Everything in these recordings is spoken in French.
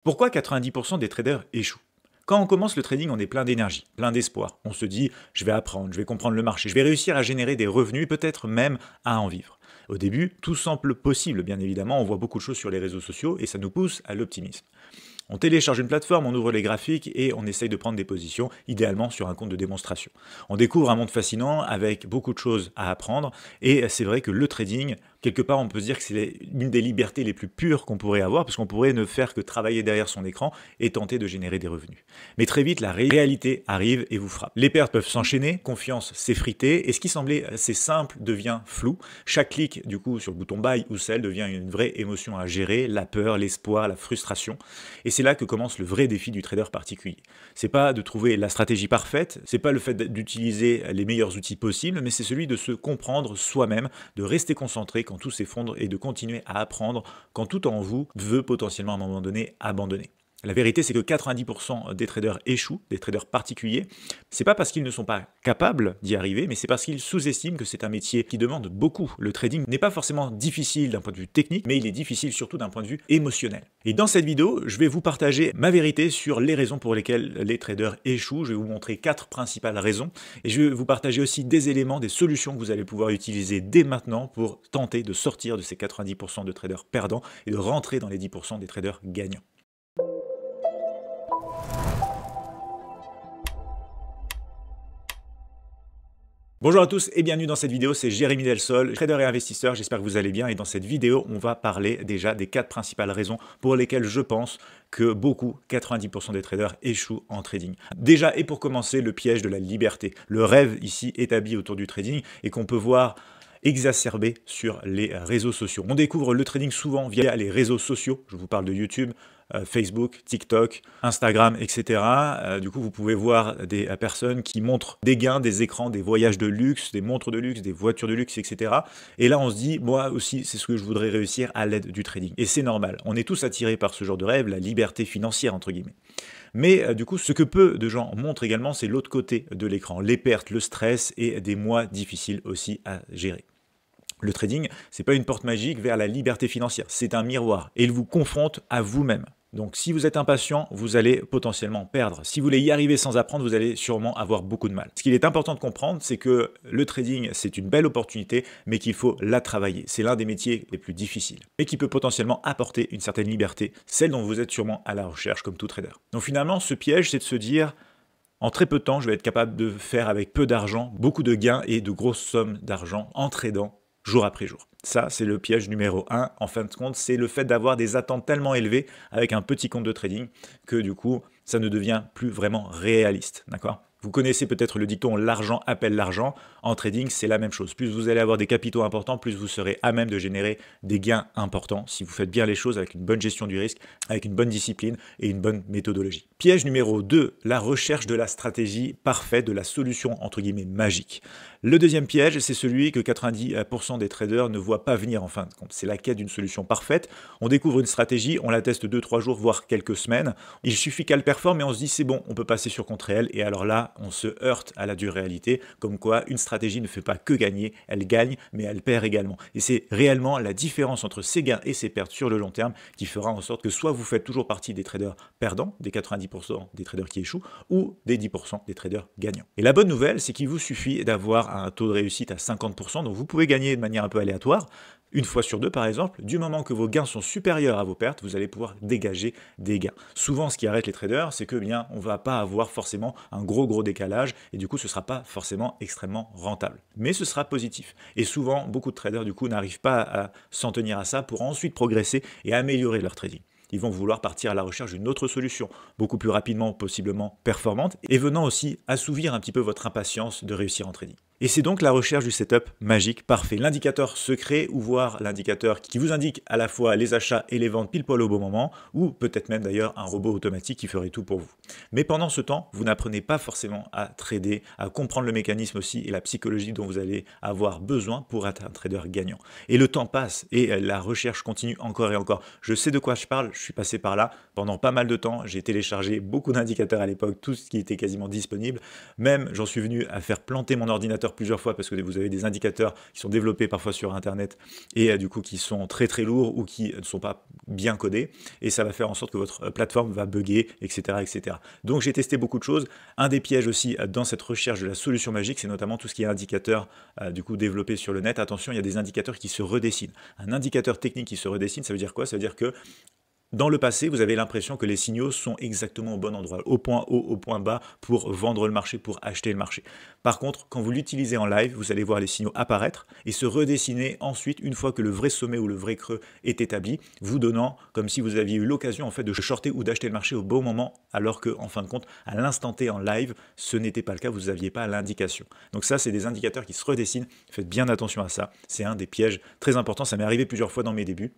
Pourquoi 90% des traders échouent? Quand on commence le trading, on est plein d'énergie, plein d'espoir. On se dit, je vais apprendre, je vais comprendre le marché, je vais réussir à générer des revenus, peut-être même à en vivre. Au début, tout semble possible, bien évidemment, on voit beaucoup de choses sur les réseaux sociaux et ça nous pousse à l'optimisme. On télécharge une plateforme, on ouvre les graphiques et on essaye de prendre des positions, idéalement sur un compte de démonstration. On découvre un monde fascinant avec beaucoup de choses à apprendre et c'est vrai que le trading, quelque part on peut se dire que c'est une des libertés les plus pures qu'on pourrait avoir parce qu'on pourrait ne faire que travailler derrière son écran et tenter de générer des revenus. Mais très vite, la réalité arrive et vous frappe. Les pertes peuvent s'enchaîner, confiance s'effriter et ce qui semblait assez simple devient flou. Chaque clic du coup sur le bouton buy ou sell devient une vraie émotion à gérer, la peur, l'espoir, la frustration. Et c'est là que commence le vrai défi du trader particulier. C'est pas de trouver la stratégie parfaite, c'est pas le fait d'utiliser les meilleurs outils possibles, mais c'est celui de se comprendre soi-même, de rester concentré quand tout s'effondre et de continuer à apprendre quand tout en vous veut potentiellement à un moment donné abandonner. La vérité, c'est que 90% des traders échouent, des traders particuliers. C'est pas parce qu'ils ne sont pas capables d'y arriver, mais c'est parce qu'ils sous-estiment que c'est un métier qui demande beaucoup. Le trading n'est pas forcément difficile d'un point de vue technique, mais il est difficile surtout d'un point de vue émotionnel. Et dans cette vidéo, je vais vous partager ma vérité sur les raisons pour lesquelles les traders échouent. Je vais vous montrer 4 principales raisons et je vais vous partager aussi des éléments, des solutions que vous allez pouvoir utiliser dès maintenant pour tenter de sortir de ces 90% de traders perdants et de rentrer dans les 10% des traders gagnants. Bonjour à tous et bienvenue dans cette vidéo, c'est Jérémy Delsol, trader et investisseur, j'espère que vous allez bien et dans cette vidéo on va parler déjà des 4 principales raisons pour lesquelles je pense que beaucoup, 90% des traders échouent en trading. Déjà et pour commencer, le piège de la liberté, le rêve ici établi autour du trading et qu'on peut voir exacerbé sur les réseaux sociaux. On découvre le trading souvent via les réseaux sociaux, je vous parle de YouTube, Facebook, TikTok, Instagram, etc. Du coup, vous pouvez voir des personnes qui montrent des gains, des écrans, des voyages de luxe, des montres de luxe, des voitures de luxe, etc. Et là, on se dit, moi aussi, c'est ce que je voudrais réussir à l'aide du trading. Et c'est normal. On est tous attirés par ce genre de rêve, la liberté financière, entre guillemets. Mais du coup, ce que peu de gens montrent également, c'est l'autre côté de l'écran, les pertes, le stress et des mois difficiles aussi à gérer. Le trading, c'est pas une porte magique vers la liberté financière, c'est un miroir et il vous confronte à vous-même. Donc si vous êtes impatient, vous allez potentiellement perdre. Si vous voulez y arriver sans apprendre, vous allez sûrement avoir beaucoup de mal. Ce qu'il est important de comprendre, c'est que le trading, c'est une belle opportunité, mais qu'il faut la travailler. C'est l'un des métiers les plus difficiles, mais qui peut potentiellement apporter une certaine liberté, celle dont vous êtes sûrement à la recherche comme tout trader. Donc finalement, ce piège, c'est de se dire, en très peu de temps, je vais être capable de faire avec peu d'argent, beaucoup de gains et de grosses sommes d'argent en tradant jour après jour. Ça, c'est le piège numéro 1. En fin de compte, c'est le fait d'avoir des attentes tellement élevées avec un petit compte de trading que du coup, ça ne devient plus vraiment réaliste. D'accord ? Vous connaissez peut-être le dicton « l'argent appelle l'argent ». En trading, c'est la même chose. Plus vous allez avoir des capitaux importants, plus vous serez à même de générer des gains importants si vous faites bien les choses avec une bonne gestion du risque, avec une bonne discipline et une bonne méthodologie. Piège numéro 2, la recherche de la stratégie parfaite, de la solution entre guillemets magique. Le deuxième piège, c'est celui que 90% des traders ne voient pas venir en fin de compte. C'est la quête d'une solution parfaite. On découvre une stratégie, on la teste 2-3 jours, voire quelques semaines. Il suffit qu'elle performe et on se dit c'est bon, on peut passer sur compte réel. Et alors là, on se heurte à la dure réalité, comme quoi une stratégie ne fait pas que gagner, elle gagne, mais elle perd également. Et c'est réellement la différence entre ses gains et ses pertes sur le long terme qui fera en sorte que soit vous faites toujours partie des traders perdants, des 90% des traders qui échouent, ou des 10% des traders gagnants. Et la bonne nouvelle, c'est qu'il vous suffit d'avoir un taux de réussite à 50%, donc vous pouvez gagner de manière un peu aléatoire, une fois sur deux par exemple, du moment que vos gains sont supérieurs à vos pertes, vous allez pouvoir dégager des gains. Souvent, ce qui arrête les traders, c'est que bien, on ne va pas avoir forcément un gros décalage et du coup, ce ne sera pas forcément extrêmement rentable. Mais ce sera positif. Et souvent, beaucoup de traders du coup n'arrivent pas à s'en tenir à ça pour ensuite progresser et améliorer leur trading. Ils vont vouloir partir à la recherche d'une autre solution, beaucoup plus rapidement, possiblement performante, et venant aussi assouvir un petit peu votre impatience de réussir en trading. Et c'est donc la recherche du setup magique parfait, l'indicateur secret ou voir l'indicateur qui vous indique à la fois les achats et les ventes pile poil au bon moment, ou peut-être même d'ailleurs un robot automatique qui ferait tout pour vous. Mais pendant ce temps, vous n'apprenez pas forcément à trader, à comprendre le mécanisme aussi et la psychologie dont vous allez avoir besoin pour être un trader gagnant. Et le temps passe et la recherche continue encore et encore. Je sais de quoi je parle, je suis passé par là pendant pas mal de temps, j'ai téléchargé beaucoup d'indicateurs à l'époque, tout ce qui était quasiment disponible. Même j'en suis venu à faire planter mon ordinateur faire plusieurs fois parce que vous avez des indicateurs qui sont développés parfois sur Internet et du coup qui sont très très lourds ou qui ne sont pas bien codés et ça va faire en sorte que votre plateforme va bugger, etc., etc. Donc j'ai testé beaucoup de choses. Un des pièges aussi dans cette recherche de la solution magique, c'est notamment tout ce qui est indicateur du coup développé sur le net. Attention, il y a des indicateurs qui se redessinent. Un indicateur technique qui se redessine, ça veut dire quoi? Ça veut dire que dans le passé, vous avez l'impression que les signaux sont exactement au bon endroit, au point haut, au point bas, pour vendre le marché, pour acheter le marché. Par contre, quand vous l'utilisez en live, vous allez voir les signaux apparaître et se redessiner ensuite, une fois que le vrai sommet ou le vrai creux est établi, vous donnant comme si vous aviez eu l'occasion en fait de shorter ou d'acheter le marché au bon moment, alors que en fin de compte, à l'instant T en live, ce n'était pas le cas, vous n'aviez pas l'indication. Donc ça, c'est des indicateurs qui se redessinent. Faites bien attention à ça. C'est un des pièges très importants. Ça m'est arrivé plusieurs fois dans mes débuts.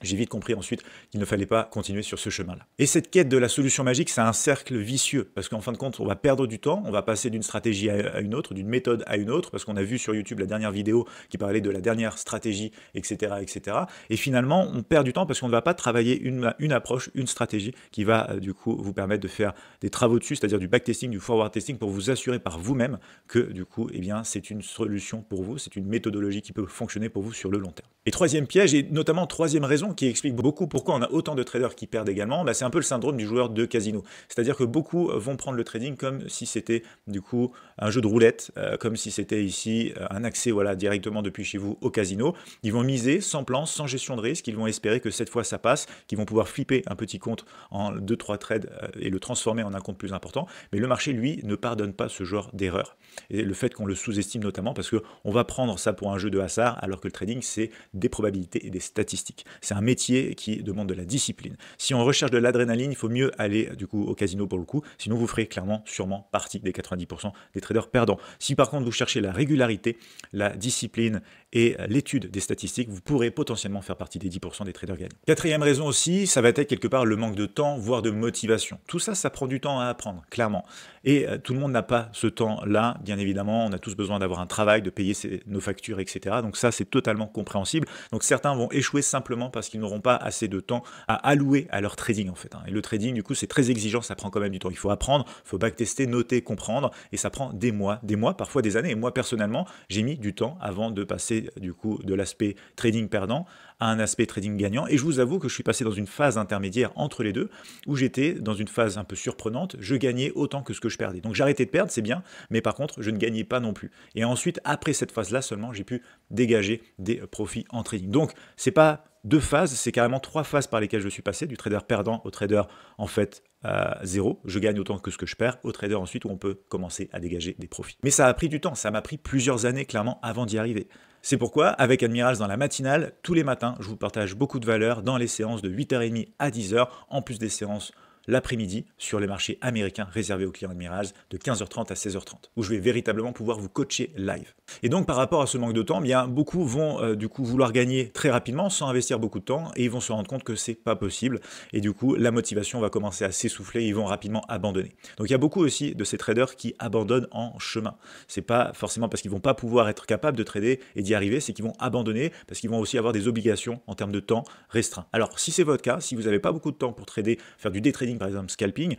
J'ai vite compris ensuite qu'il ne fallait pas continuer sur ce chemin-là. Et cette quête de la solution magique, c'est un cercle vicieux, parce qu'en fin de compte, on va perdre du temps, on va passer d'une stratégie à une autre, d'une méthode à une autre, parce qu'on a vu sur YouTube la dernière vidéo qui parlait de la dernière stratégie, etc., etc. Et finalement, on perd du temps parce qu'on ne va pas travailler une approche, une stratégie qui va du coup vous permettre de faire des travaux dessus, c'est-à-dire du backtesting, du forward testing, pour vous assurer par vous-même que du coup, eh bien, c'est une solution pour vous, c'est une méthodologie qui peut fonctionner pour vous sur le long terme. Et troisième piège, et notamment troisième raison qui explique beaucoup pourquoi on a autant de traders qui perdent également, bah c'est un peu le syndrome du joueur de casino. C'est-à-dire que beaucoup vont prendre le trading comme si c'était du coup un jeu de roulette, comme si c'était ici un accès voilà, directement depuis chez vous au casino. Ils vont miser sans plan, sans gestion de risque, ils vont espérer que cette fois ça passe, qu'ils vont pouvoir flipper un petit compte en 2-3 trades et le transformer en un compte plus important. Mais le marché, lui, ne pardonne pas ce genre d'erreur. Et le fait qu'on le sous-estime notamment parce qu'on va prendre ça pour un jeu de hasard, alors que le trading, c'est des probabilités et des statistiques. C'est un métier qui demande de la discipline. Si on recherche de l'adrénaline, il faut mieux aller du coup au casino pour le coup, sinon vous ferez clairement sûrement partie des 90% des traders perdants. Si par contre vous cherchez la régularité, la discipline et l'étude des statistiques, vous pourrez potentiellement faire partie des 10% des traders gagnants. Quatrième raison aussi, ça va être quelque part le manque de temps, voire de motivation. Tout ça, ça prend du temps à apprendre, clairement. Et tout le monde n'a pas ce temps-là, bien évidemment. On a tous besoin d'avoir un travail, de payer nos factures, etc. Donc ça, c'est totalement compréhensible. Donc certains vont échouer simplement parce qu'ils n'auront pas assez de temps à allouer à leur trading, en fait. Et le trading, du coup, c'est très exigeant, ça prend quand même du temps. Il faut apprendre, il faut backtester, noter, comprendre, et ça prend des mois, parfois des années. Et moi, personnellement, j'ai mis du temps avant de passer du coup de l'aspect trading perdant à un aspect trading gagnant, et je vous avoue que je suis passé dans une phase intermédiaire entre les deux, où j'étais dans une phase un peu surprenante, je gagnais autant que ce que je perdais. Donc j'arrêtais de perdre, c'est bien, mais par contre, je ne gagnais pas non plus. Et ensuite, après cette phase-là seulement, j'ai pu dégager des profits en trading. Donc, c'est pas deux phases, c'est carrément 3 phases par lesquelles je suis passé, du trader perdant au trader en fait zéro, je gagne autant que ce que je perds, au trader ensuite où on peut commencer à dégager des profits. Mais ça a pris du temps, ça m'a pris plusieurs années clairement avant d'y arriver. C'est pourquoi, avec Admirals dans la matinale, tous les matins, je vous partage beaucoup de valeur dans les séances de 8h30 à 10h, en plus des séances l'après-midi sur les marchés américains réservés aux clients Admirals de 15h30 à 16h30, où je vais véritablement pouvoir vous coacher live. Et donc par rapport à ce manque de temps, bien beaucoup vont du coup vouloir gagner très rapidement sans investir beaucoup de temps, et ils vont se rendre compte que c'est pas possible, et du coup la motivation va commencer à s'essouffler, ils vont rapidement abandonner. Donc il y a beaucoup aussi de ces traders qui abandonnent en chemin. C'est pas forcément parce qu'ils vont pas pouvoir être capables de trader et d'y arriver, c'est qu'ils vont abandonner parce qu'ils vont aussi avoir des obligations en termes de temps restreints. Alors si c'est votre cas, si vous n'avez pas beaucoup de temps pour trader, faire du day trading par exemple, scalping,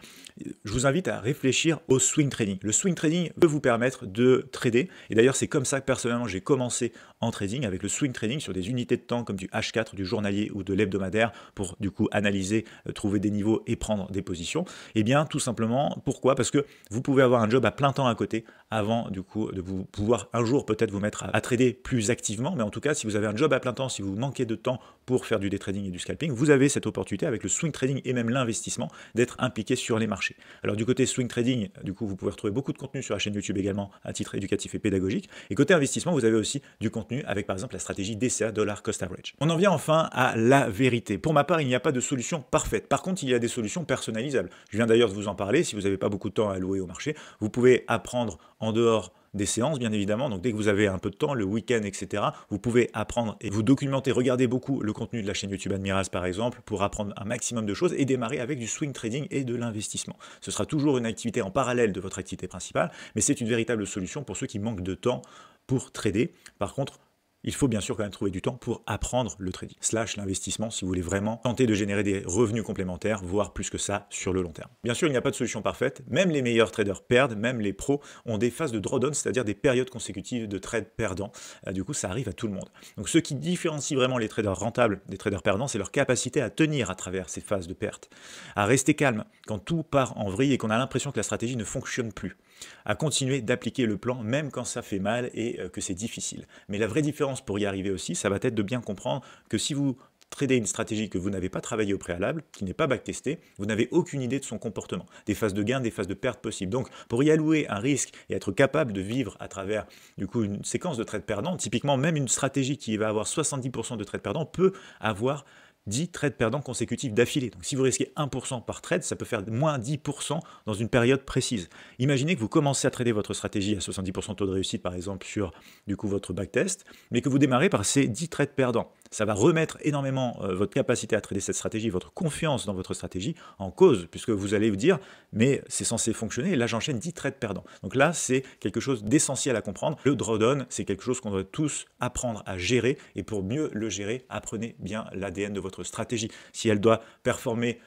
je vous invite à réfléchir au swing trading. Le swing trading peut vous permettre de trader, et d'ailleurs c'est comme ça que personnellement j'ai commencé en trading, avec le swing trading sur des unités de temps comme du H4, du journalier ou de l'hebdomadaire, pour du coup analyser, trouver des niveaux et prendre des positions. Et bien tout simplement, pourquoi? Parce que vous pouvez avoir un job à plein temps à côté avant du coup de vous pouvoir un jour peut-être vous mettre à trader plus activement, mais en tout cas si vous avez un job à plein temps, si vous manquez de temps pour faire du day trading et du scalping, vous avez cette opportunité avec le swing trading et même l'investissement d'être impliqué sur les marchés. Alors du côté swing trading, du coup vous pouvez retrouver beaucoup de contenu sur la chaîne YouTube également à titre éducatif et pédagogique, et côté investissement vous avez aussi du contenu avec par exemple la stratégie DCA, Dollar Cost Average. On en vient enfin à la vérité. Pour ma part, il n'y a pas de solution parfaite. Par contre, il y a des solutions personnalisables. Je viens d'ailleurs de vous en parler. Si vous n'avez pas beaucoup de temps à allouer au marché, vous pouvez apprendre en dehors des séances, bien évidemment. Donc, dès que vous avez un peu de temps, le week-end, etc., vous pouvez apprendre et vous documenter, regarder beaucoup le contenu de la chaîne YouTube Admirals, par exemple, pour apprendre un maximum de choses et démarrer avec du swing trading et de l'investissement. Ce sera toujours une activité en parallèle de votre activité principale, mais c'est une véritable solution pour ceux qui manquent de temps pour trader. Par contre, il faut bien sûr quand même trouver du temps pour apprendre le trading, slash l'investissement si vous voulez vraiment tenter de générer des revenus complémentaires, voire plus que ça sur le long terme. Bien sûr, il n'y a pas de solution parfaite, même les meilleurs traders perdent, même les pros ont des phases de drawdown, c'est-à-dire des périodes consécutives de trades perdants. Du coup, ça arrive à tout le monde. Donc ce qui différencie vraiment les traders rentables des traders perdants, c'est leur capacité à tenir à travers ces phases de perte, à rester calme quand tout part en vrille et qu'on a l'impression que la stratégie ne fonctionne plus, à continuer d'appliquer le plan même quand ça fait mal et que c'est difficile. Mais la vraie différence pour y arriver aussi, ça va être de bien comprendre que si vous tradez une stratégie que vous n'avez pas travaillée au préalable, qui n'est pas backtestée, vous n'avez aucune idée de son comportement, des phases de gain, des phases de perte possibles. Donc, pour y allouer un risque et être capable de vivre à travers du coup une séquence de trades perdants, typiquement même une stratégie qui va avoir 70% de trades perdants peut avoir 10 trades perdants consécutifs d'affilée. Donc si vous risquez 1% par trade, ça peut faire moins 10% dans une période précise. Imaginez que vous commencez à trader votre stratégie à 70% de taux de réussite, par exemple, sur du coup votre backtest, mais que vous démarrez par ces 10 trades perdants. Ça va remettre énormément votre capacité à trader cette stratégie, votre confiance dans votre stratégie en cause, puisque vous allez vous dire, mais c'est censé fonctionner, et là j'enchaîne 10 trades perdants. Donc là, c'est quelque chose d'essentiel à comprendre. Le drawdown, c'est quelque chose qu'on doit tous apprendre à gérer, et pour mieux le gérer, apprenez bien l'ADN de votre stratégie. Si elle doit performer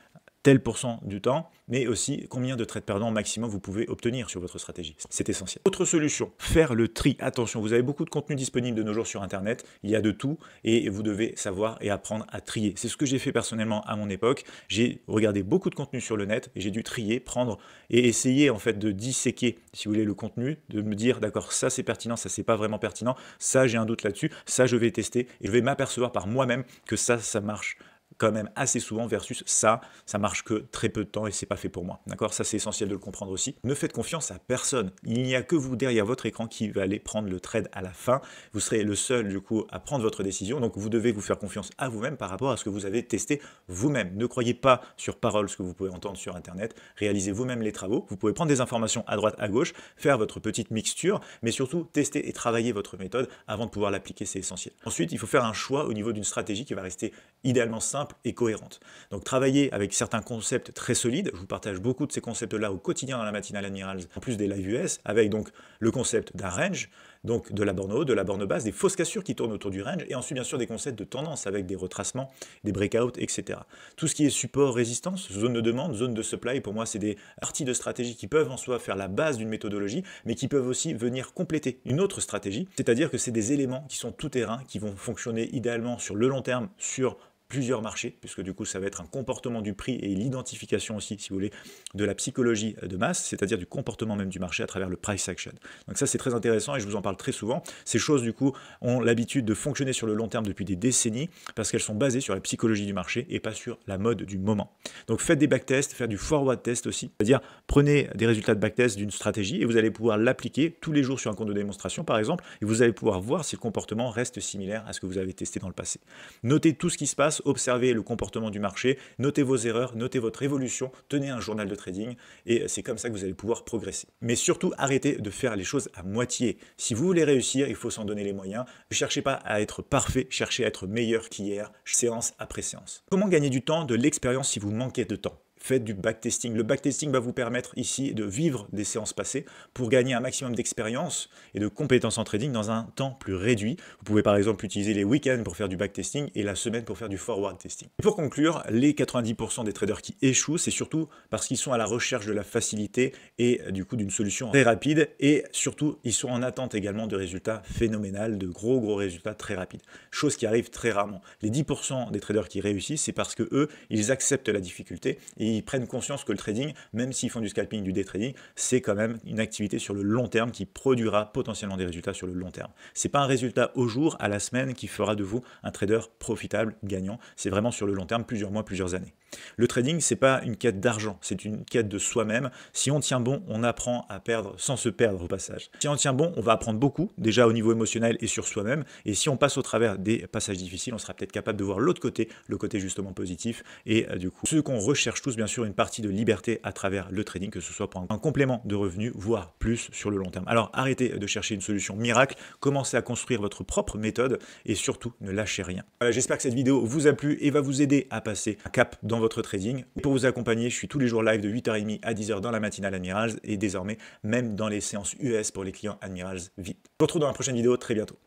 tel % du temps, mais aussi combien de trades perdants maximum vous pouvez obtenir sur votre stratégie. C'est essentiel. Autre solution, faire le tri. Attention, vous avez beaucoup de contenu disponible de nos jours sur Internet, il y a de tout, et vous devez savoir et apprendre à trier. C'est ce que j'ai fait personnellement à mon époque. J'ai regardé beaucoup de contenu sur le net, et j'ai dû trier, prendre, et essayer en fait de disséquer, si vous voulez, le contenu, de me dire, d'accord, ça c'est pertinent, ça c'est pas vraiment pertinent, ça j'ai un doute là-dessus, ça je vais tester, et je vais m'apercevoir par moi-même que ça marche quand même assez souvent versus ça marche que très peu de temps et c'est pas fait pour moi. D'accord? Ça, c'est essentiel de le comprendre aussi. Ne faites confiance à personne. Il n'y a que vous derrière votre écran qui va aller prendre le trade à la fin. Vous serez le seul, du coup, à prendre votre décision. Donc, vous devez vous faire confiance à vous-même par rapport à ce que vous avez testé vous-même. Ne croyez pas sur parole ce que vous pouvez entendre sur Internet. Réalisez vous-même les travaux. Vous pouvez prendre des informations à droite, à gauche, faire votre petite mixture, mais surtout tester et travailler votre méthode avant de pouvoir l'appliquer. C'est essentiel. Ensuite, il faut faire un choix au niveau d'une stratégie qui va rester idéalement simple et cohérente. Donc travailler avec certains concepts très solides, je vous partage beaucoup de ces concepts-là au quotidien dans la matinale Admirals, en plus des live US, avec donc le concept d'un range, donc de la borne haute, de la borne basse, des fausses cassures qui tournent autour du range, et ensuite bien sûr des concepts de tendance avec des retracements, des breakouts, etc. Tout ce qui est support, résistance, zone de demande, zone de supply, pour moi c'est des parties de stratégie qui peuvent en soi faire la base d'une méthodologie, mais qui peuvent aussi venir compléter une autre stratégie, c'est-à-dire que c'est des éléments qui sont tout terrain, qui vont fonctionner idéalement sur le long terme, sur plusieurs marchés, puisque du coup ça va être un comportement du prix et l'identification aussi, si vous voulez, de la psychologie de masse, c'est-à-dire du comportement même du marché à travers le price action. Donc ça c'est très intéressant et je vous en parle très souvent. Ces choses du coup ont l'habitude de fonctionner sur le long terme depuis des décennies parce qu'elles sont basées sur la psychologie du marché et pas sur la mode du moment. Donc faites des backtests, faites du forward test aussi, c'est-à-dire prenez des résultats de backtest d'une stratégie et vous allez pouvoir l'appliquer tous les jours sur un compte de démonstration par exemple et vous allez pouvoir voir si le comportement reste similaire à ce que vous avez testé dans le passé. Notez tout ce qui se passe, observez le comportement du marché, notez vos erreurs, notez votre évolution, tenez un journal de trading et c'est comme ça que vous allez pouvoir progresser. Mais surtout, arrêtez de faire les choses à moitié. Si vous voulez réussir, il faut s'en donner les moyens. Ne cherchez pas à être parfait, cherchez à être meilleur qu'hier, séance après séance. Comment gagner du temps, de l'expérience si vous manquez de temps ? Faites du backtesting. Le backtesting va vous permettre ici de vivre des séances passées pour gagner un maximum d'expérience et de compétences en trading dans un temps plus réduit. Vous pouvez par exemple utiliser les week-ends pour faire du backtesting et la semaine pour faire du forward testing. Pour conclure, les 90% des traders qui échouent, c'est surtout parce qu'ils sont à la recherche de la facilité et du coup d'une solution très rapide et surtout ils sont en attente également de résultats phénoménaux, de gros résultats très rapides. Chose qui arrive très rarement. Les 10% des traders qui réussissent, c'est parce que eux, ils acceptent la difficulté et ils prennent conscience que le trading, même s'ils font du scalping, du day trading, c'est quand même une activité sur le long terme qui produira potentiellement des résultats sur le long terme. C'est pas un résultat au jour, à la semaine qui fera de vous un trader profitable, gagnant. C'est vraiment sur le long terme, plusieurs mois, plusieurs années. Le trading, c'est pas une quête d'argent, c'est une quête de soi-même. Si on tient bon, on apprend à perdre sans se perdre au passage. Si on tient bon, on va apprendre beaucoup, déjà au niveau émotionnel et sur soi-même. Et si on passe au travers des passages difficiles, on sera peut-être capable de voir l'autre côté, le côté justement positif. Et du coup, ce qu'on recherche tous, bien sûr, une partie de liberté à travers le trading, que ce soit pour un complément de revenus, voire plus sur le long terme. Alors arrêtez de chercher une solution miracle, commencez à construire votre propre méthode et surtout ne lâchez rien. Voilà, j'espère que cette vidéo vous a plu et va vous aider à passer un cap dans votre trading. Et pour vous accompagner, je suis tous les jours live de 8h30 à 10h dans la matinale Admirals et désormais même dans les séances US pour les clients Admirals VIP. Je vous retrouve dans la prochaine vidéo très bientôt.